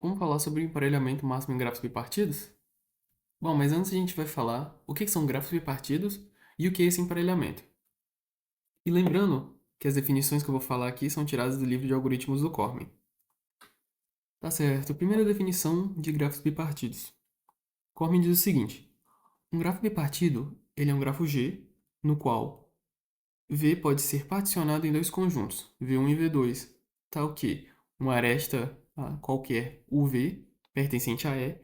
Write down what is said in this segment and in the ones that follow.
Vamos falar sobre o emparelhamento máximo em grafos bipartidos? Bom, mas antes a gente vai falar o que são grafos bipartidos e o que é esse emparelhamento. E lembrando que as definições que eu vou falar aqui são tiradas do livro de algoritmos do Cormen. Tá certo, primeira definição de grafos bipartidos. Cormen diz o seguinte: um grafo bipartido ele é um grafo G, no qual V pode ser particionado em dois conjuntos, V1 e V2, tal que uma aresta qualquer UV pertencente a E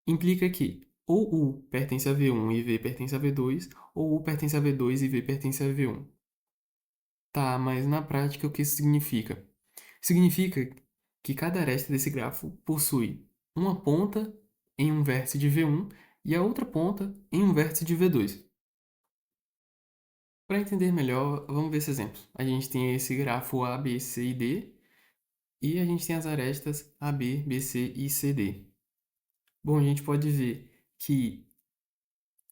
implica que ou U pertence a V1 e V pertence a V2, ou U pertence a V2 e V pertence a V1. Tá, mas na prática o que isso significa? Significa que cada aresta desse grafo possui uma ponta em um vértice de V1 e a outra ponta em um vértice de V2. Para entender melhor, vamos ver esse exemplo. A gente tem esse grafo A, B, C e D, e a gente tem as arestas AB, BC e CD. Bom, a gente pode ver que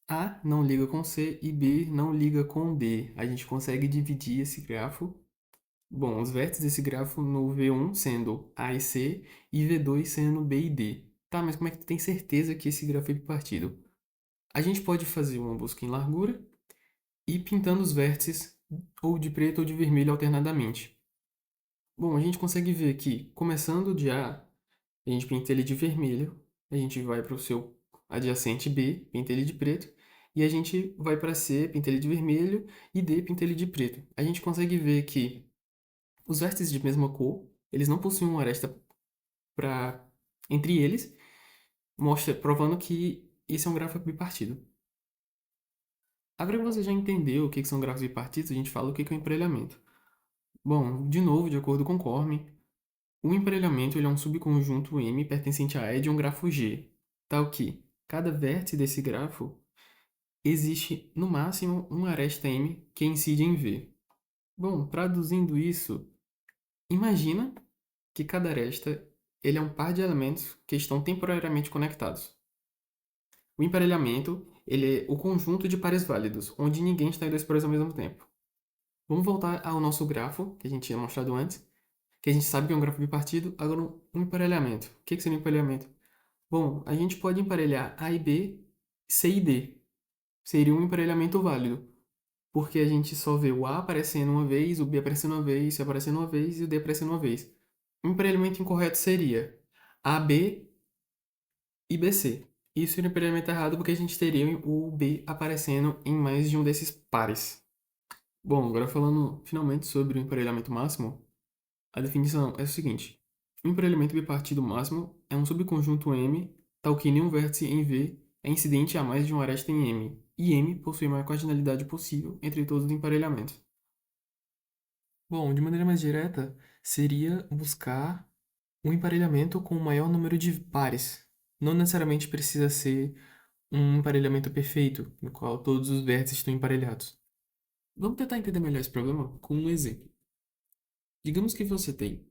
A não liga com C e B não liga com D. A gente consegue dividir esse grafo. Bom, os vértices desse grafo no V1 sendo A e C e V2 sendo B e D. Tá, mas como é que tu tem certeza que esse grafo é bipartido? A gente pode fazer uma busca em largura e pintando os vértices ou de preto ou de vermelho alternadamente. Bom, a gente consegue ver que, começando de a gente pinta ele de vermelho, a gente vai para o seu adjacente B, pinta ele de preto, e a gente vai para C, pinta ele de vermelho, e D, pinta ele de preto. A gente consegue ver que os vértices de mesma cor, eles não possuem uma aresta pra... entre eles, provando que esse é um gráfico bipartido. Agora que você já entendeu o que são gráficos bipartidos, a gente fala o que é o emparelhamento. Bom, de novo, de acordo com Corme, o emparelhamento ele é um subconjunto M pertencente a E de um grafo G, tal que cada vértice desse grafo existe no máximo uma aresta M que incide em V. Bom, traduzindo isso, imagina que cada aresta ele é um par de elementos que estão temporariamente conectados. O emparelhamento ele é o conjunto de pares válidos, onde ninguém está em dois pares ao mesmo tempo. Vamos voltar ao nosso grafo, que a gente tinha mostrado antes, que a gente sabe que é um grafo bipartido. Agora, um emparelhamento. O que seria um emparelhamento? Bom, a gente pode emparelhar A e B, C e D. Seria um emparelhamento válido, porque a gente só vê o A aparecendo uma vez, o B aparecendo uma vez, o C aparecendo uma vez e o D aparecendo uma vez. O emparelhamento incorreto seria AB e BC. Isso seria um emparelhamento errado porque a gente teria o B aparecendo em mais de um desses pares. Bom, agora falando finalmente sobre o emparelhamento máximo, a definição é o seguinte: o emparelhamento bipartido máximo é um subconjunto M tal que nenhum vértice em V é incidente a mais de uma aresta em M, e M possui a maior cardinalidade possível entre todos os emparelhamentos. Bom, de maneira mais direta, seria buscar um emparelhamento com o maior número de pares. Não necessariamente precisa ser um emparelhamento perfeito, no qual todos os vértices estão emparelhados. Vamos tentar entender melhor esse problema com um exemplo. Digamos que você tem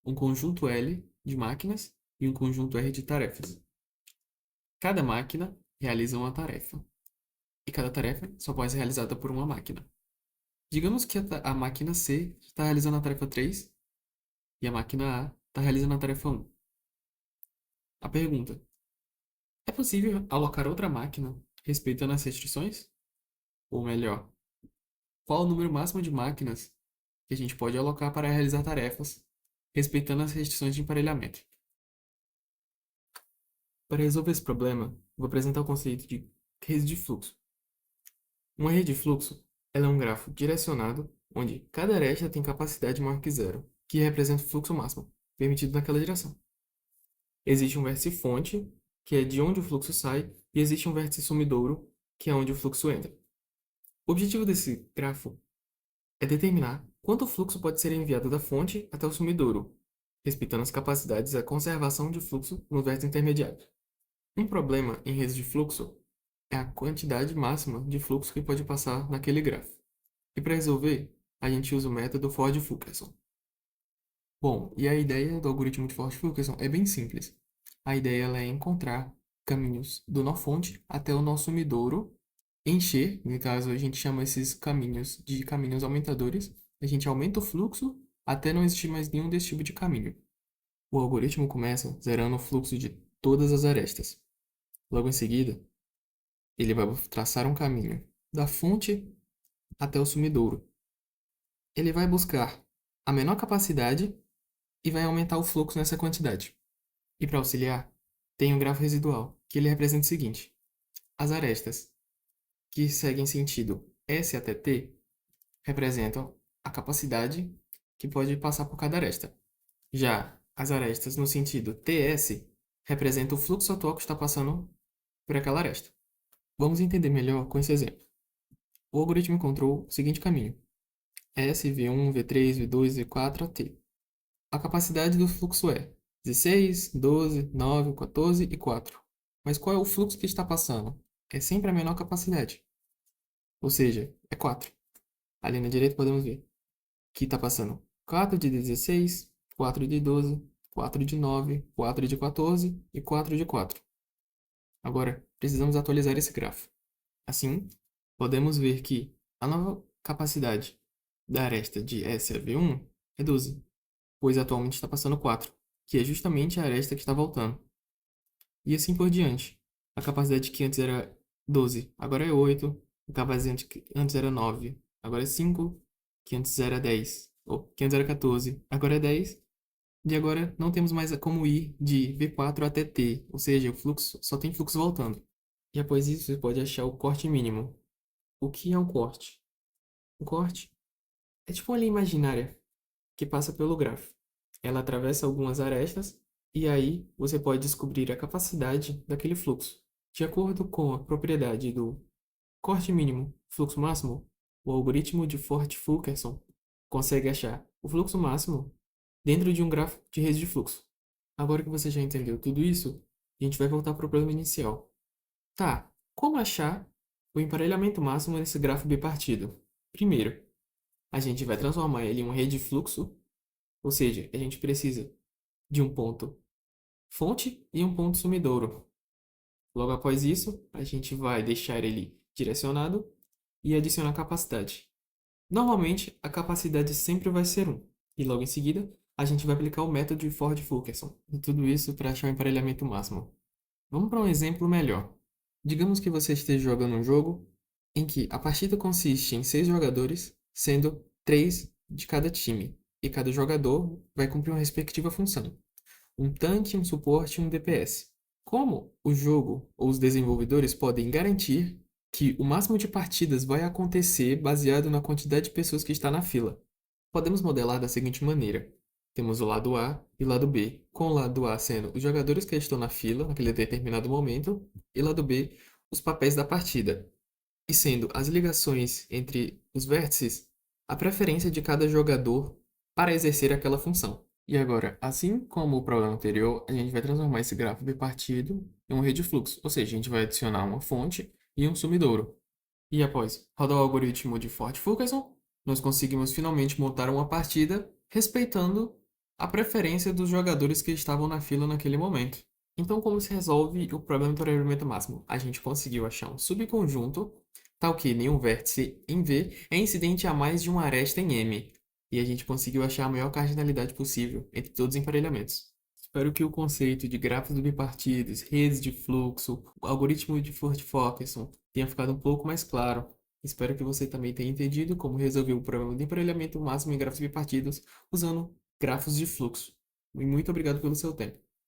um conjunto L de máquinas e um conjunto R de tarefas. Cada máquina realiza uma tarefa, e cada tarefa só pode ser realizada por uma máquina. Digamos que a máquina C está realizando a tarefa 3 e a máquina A está realizando a tarefa 1. A pergunta: é possível alocar outra máquina respeitando as restrições? Ou melhor, qual o número máximo de máquinas que a gente pode alocar para realizar tarefas, respeitando as restrições de emparelhamento? Para resolver esse problema, vou apresentar o conceito de rede de fluxo. Uma rede de fluxo ela é um grafo direcionado onde cada aresta tem capacidade maior que zero, que representa o fluxo máximo, permitido naquela direção. Existe um vértice fonte, que é de onde o fluxo sai, e existe um vértice sumidouro, que é onde o fluxo entra. O objetivo desse grafo é determinar quanto fluxo pode ser enviado da fonte até o sumidouro, respeitando as capacidades da conservação de fluxo no vértice intermediário. Um problema em redes de fluxo é a quantidade máxima de fluxo que pode passar naquele grafo. E para resolver, a gente usa o método Ford-Fulkerson. Bom, e a ideia do algoritmo de Ford-Fulkerson é bem simples. A ideia ela é encontrar caminhos do nó fonte até o nó sumidouro, encher, no caso a gente chama esses caminhos de caminhos aumentadores, a gente aumenta o fluxo até não existir mais nenhum desse tipo de caminho. O algoritmo começa zerando o fluxo de todas as arestas. Logo em seguida, ele vai traçar um caminho da fonte até o sumidouro. Ele vai buscar a menor capacidade e vai aumentar o fluxo nessa quantidade. E para auxiliar, tem um grafo residual, que ele representa o seguinte: as arestas que seguem sentido S até T representam a capacidade que pode passar por cada aresta. Já as arestas no sentido TS representam o fluxo atual que está passando por aquela aresta. Vamos entender melhor com esse exemplo. O algoritmo encontrou o seguinte caminho: S, V1, V3, V2, V4 até. A capacidade do fluxo é 16, 12, 9, 14 e 4. Mas qual é o fluxo que está passando? É sempre a menor capacidade. Ou seja, é 4. Ali na direita podemos ver que está passando 4 de 16, 4 de 12, 4 de 9, 4 de 14 e 4 de 4. Agora, precisamos atualizar esse grafo. Assim, podemos ver que a nova capacidade da aresta de S a V1 é 12, pois atualmente está passando 4, que é justamente a aresta que está voltando. E assim por diante. A capacidade que antes era 12, agora é 8. A capacidade que antes era 9, agora é 5. Que antes era 10, ou que antes era 14, agora é 10. E agora não temos mais como ir de V4 até T, ou seja, o fluxo só tem fluxo voltando. E após isso, você pode achar o corte mínimo. O que é um corte? Um corte é tipo uma linha imaginária que passa pelo grafo. Ela atravessa algumas arestas e aí você pode descobrir a capacidade daquele fluxo. De acordo com a propriedade do corte mínimo, fluxo máximo, o algoritmo de Ford-Fulkerson consegue achar o fluxo máximo dentro de um grafo de rede de fluxo. Agora que você já entendeu tudo isso, a gente vai voltar para o problema inicial. Tá, como achar o emparelhamento máximo nesse grafo bipartido? Primeiro, a gente vai transformar ele em uma rede de fluxo, ou seja, a gente precisa de um ponto fonte e um ponto sumidouro. Logo após isso, a gente vai deixar ele direcionado e adicionar capacidade. Normalmente, a capacidade sempre vai ser 1. E logo em seguida, a gente vai aplicar o método de Ford-Fulkerson. E tudo isso para achar o emparelhamento máximo. Vamos para um exemplo melhor. Digamos que você esteja jogando um jogo em que a partida consiste em 6 jogadores, sendo 3 de cada time, e cada jogador vai cumprir uma respectiva função: um tanque, um suporte e um DPS. Como o jogo ou os desenvolvedores podem garantir que o máximo de partidas vai acontecer baseado na quantidade de pessoas que está na fila? Podemos modelar da seguinte maneira: temos o lado A e o lado B, com o lado A sendo os jogadores que estão na fila naquele determinado momento, e lado B, os papéis da partida, e sendo as ligações entre os vértices a preferência de cada jogador para exercer aquela função. E agora, assim como o problema anterior, a gente vai transformar esse grafo bipartido em uma rede de fluxo, ou seja, a gente vai adicionar uma fonte e um sumidouro. E após rodar o algoritmo de Ford-Fulkerson, nós conseguimos finalmente montar uma partida respeitando a preferência dos jogadores que estavam na fila naquele momento. Então, como se resolve o problema do emparelhamento máximo? A gente conseguiu achar um subconjunto tal que nenhum vértice em V é incidente a mais de uma aresta em M, e a gente conseguiu achar a maior cardinalidade possível entre todos os emparelhamentos. Espero que o conceito de grafos bipartidos, redes de fluxo, o algoritmo de Ford-Fulkerson tenha ficado um pouco mais claro. Espero que você também tenha entendido como resolver o problema de emparelhamento máximo em grafos bipartidos usando grafos de fluxo. E muito obrigado pelo seu tempo.